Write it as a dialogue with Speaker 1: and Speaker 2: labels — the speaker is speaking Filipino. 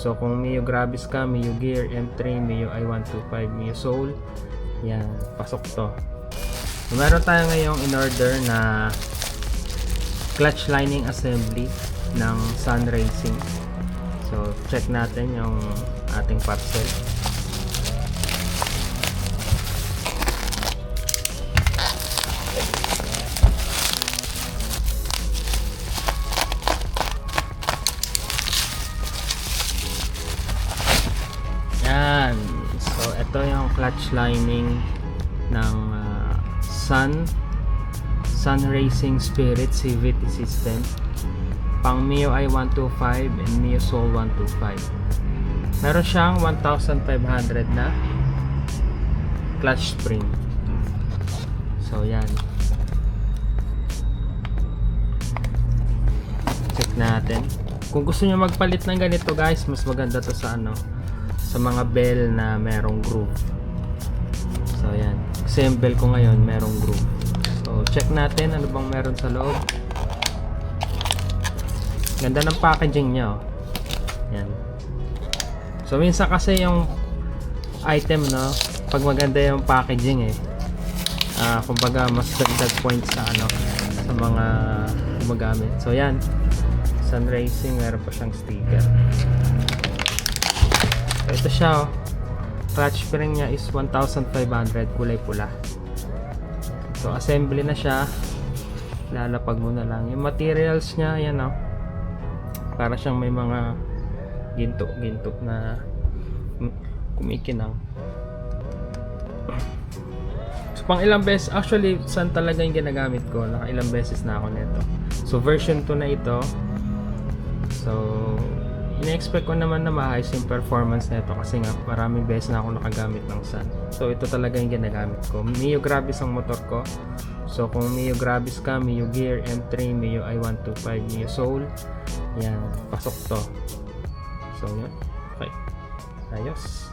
Speaker 1: So kung Mio Gravis ka, Mio Gear, M3, Mio i125, Mio Soul, yan, pasok to. So, meron tayo ngayong in order na clutch lining assembly ng Sun Racing. So check natin yung ating parcel. Yan. So ito yung clutch lining ng Sun Racing Spirit CVT system pang Mio i125 and Mio Soul 125. Meron siyang 1,500 na clutch spring. So yan, check natin. Kung gusto niyo magpalit ng ganito guys, mas maganda to sa sa mga bell na merong groove. So yan, kasi yung bell ko ngayon merong groove. So check natin ano bang meron sa loob. Ganda ng packaging niya, oh. Yan. So minsan kasi yung item, no, pag maganda yung packaging kumbaga mas dagdag points sa sa mga gumagamit. So yan, Sun Racing, meron pa siyang sticker. So ito siya, oh. Clutch spring niya is 1,500, kulay pula. So assembly na siya, lalapag mo na lang. Yung materials niya, yan, oh, para siyang may mga ginto na kumikinang. So pang ilang beses, actually Sun talaga yung ginagamit ko, naka ilang beses na ako nito. So version 2 na ito. So ina-expect ko naman na maayos yung performance nito kasi nga maraming beses na ako nakagamit ng Sun. So ito talaga yung ginagamit ko. Mio Gravis ang motor ko. So kung Mio Gravis ka, Mio Gear, M3, Mio i125, Mio Soul, yan, pasok to. So yun, okay, ayos.